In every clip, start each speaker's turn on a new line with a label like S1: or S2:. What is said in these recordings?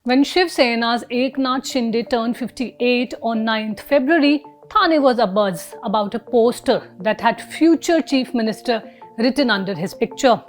S1: When Shiv Sena's Eknath Shinde turned 58 on 9th February, Thane was abuzz about a poster that had future Chief Minister written under his picture.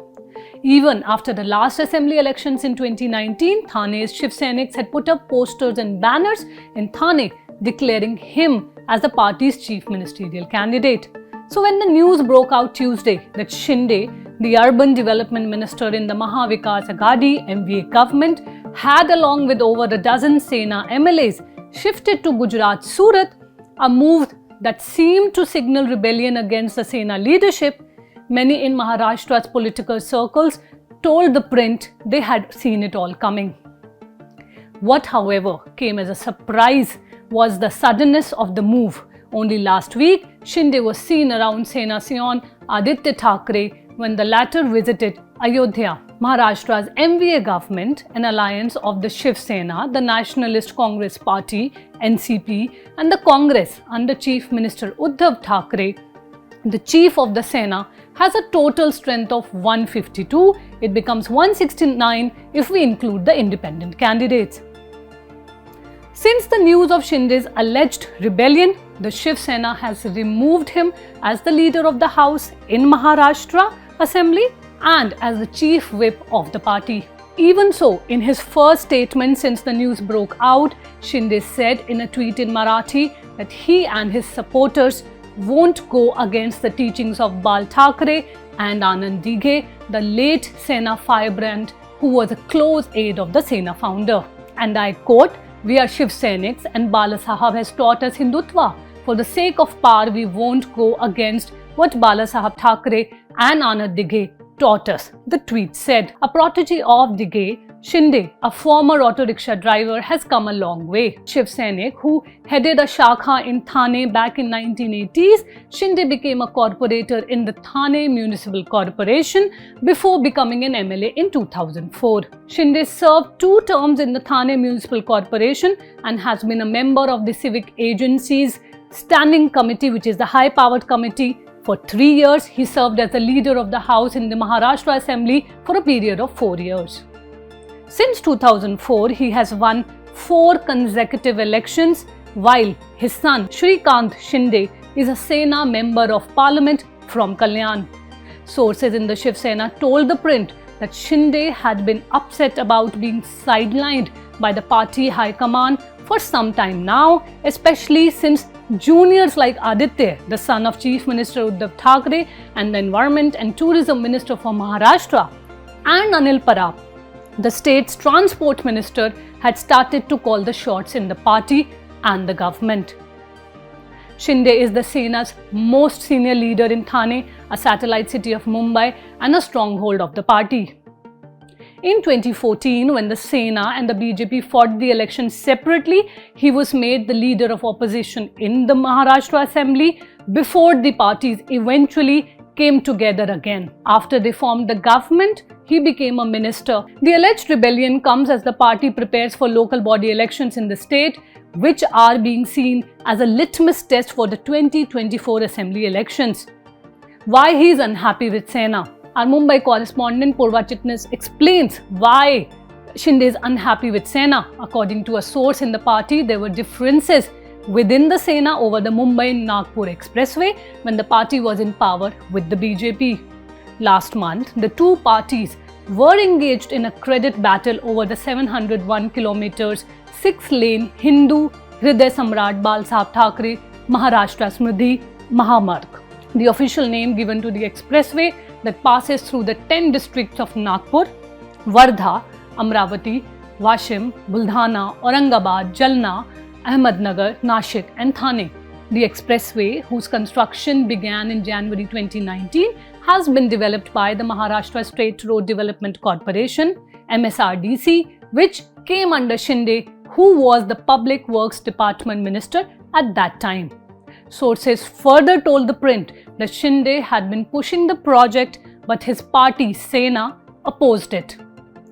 S1: Even after the last assembly elections in 2019, Thane's Shiv Seniks had put up posters and banners in Thane declaring him as the party's chief ministerial candidate. So when the news broke out Tuesday that Shinde, the urban development minister in the Maha Vikas Aghadi MVA government, had along with over a dozen Sena MLAs shifted to Gujarat Surat, a move that seemed to signal rebellion against the Sena leadership, many in Maharashtra's political circles told ThePrint they had seen it all coming. What, however, came as a surprise was the suddenness of the move. Only last week, Shinde was seen around Sena Sion Aaditya Thackeray when the latter visited Ayodhya. Maharashtra's MVA government, an alliance of the Shiv Sena, the Nationalist Congress Party (NCP), and the Congress under Chief Minister Uddhav Thackeray, the chief of the Sena, has a total strength of 152. It becomes 169 if we include the independent candidates. Since the news of Shinde's alleged rebellion, the Shiv Sena has removed him as the leader of the House in Maharashtra Assembly and as the chief whip of the party. Even so, in his first statement since the news broke out, Shinde said in a tweet in Marathi that he and his supporters won't go against the teachings of Bal Thackeray and Anand Dighe, the late Sena firebrand who was a close aide of the Sena founder. And I quote, "We are Shiv Seniks and Bala Sahab has taught us Hindutva. For the sake of power, we won't go against what Bala Sahab Thackeray and Anand Dighe taught us," the tweet said. A protege of Dighe, Shinde, a former auto rickshaw driver, has come a long way. Shiv Senik, who headed a shakha in Thane back in 1980s, Shinde became a corporator in the Thane Municipal Corporation before becoming an MLA in 2004. Shinde served 2 terms in the Thane Municipal Corporation and has been a member of the Civic Agencies Standing Committee, which is the high-powered committee. For 3 years, he served as the leader of the House in the Maharashtra Assembly for a period of 4 years. Since 2004, he has won 4 consecutive elections, while his son Shrikant Shinde is a Sena Member of Parliament from Kalyan. Sources in the Shiv Sena told ThePrint that Shinde had been upset about being sidelined by the party high command for some time now, especially since juniors like Aaditya, the son of Chief Minister Uddhav Thackeray and the Environment and Tourism Minister for Maharashtra, and Anil Parab, the state's transport minister, had started to call the shots in the party and the government. Shinde is the Sena's most senior leader in Thane, a satellite city of Mumbai and a stronghold of the party. In 2014, when the Sena and the BJP fought the election separately, he was made the leader of opposition in the Maharashtra Assembly before the parties eventually came together again. After they formed the government, he became a minister. The alleged rebellion comes as the party prepares for local body elections in the state, which are being seen as a litmus test for the 2024 Assembly elections. Why he is unhappy with Sena? Our Mumbai correspondent Purva Chitnis explains why Shinde is unhappy with Sena. According to a source in the party, there were differences within the Sena over the Mumbai-Nagpur expressway when the party was in power with the BJP. Last month, the two parties were engaged in a credit battle over the 701 kilometers 6-lane Hindu Hriday Samrat Bal Sahab Thackeray Maharashtra Smridhi Mahamarg, the official name given to the expressway that passes through the 10 districts of Nagpur, Wardha, Amravati, Washim, Buldhana, Aurangabad, Jalna, Ahmednagar, Nashik and Thane. The expressway, whose construction began in January 2019, has been developed by the Maharashtra State Road Development Corporation, MSRDC, which came under Shinde, who was the Public Works Department Minister at that time. Sources further told ThePrint that Shinde had been pushing the project, but his party, Sena, opposed it.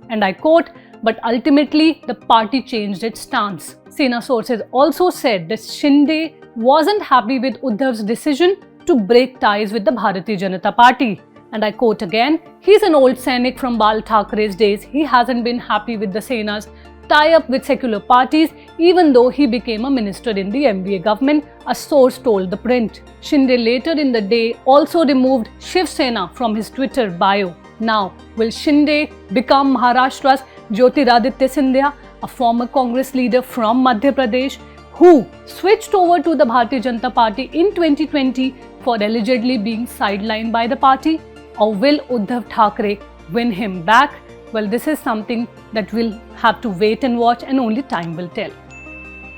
S1: And I quote, "But ultimately, the party changed its stance." Sena sources also said that Shinde wasn't happy with Uddhav's decision to break ties with the Bharatiya Janata Party. And I quote again, "He's an old Sainik from Bal Thackeray's days. He hasn't been happy with the Sena's tie up with secular parties even though he became a minister in the MVA government, a source told ThePrint. Shinde later in the day also removed Shiv Sena from his Twitter bio. Now, will Shinde become Maharashtra's Jyotiraditya Scindia, a former Congress leader from Madhya Pradesh who switched over to the Bharatiya Janata Party in 2020 for allegedly being sidelined by the party? Or will Uddhav Thackeray win him back? Well, this is something that we'll have to wait and watch, and only time will tell.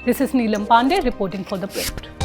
S1: This is Neelam Pandey reporting for ThePrint.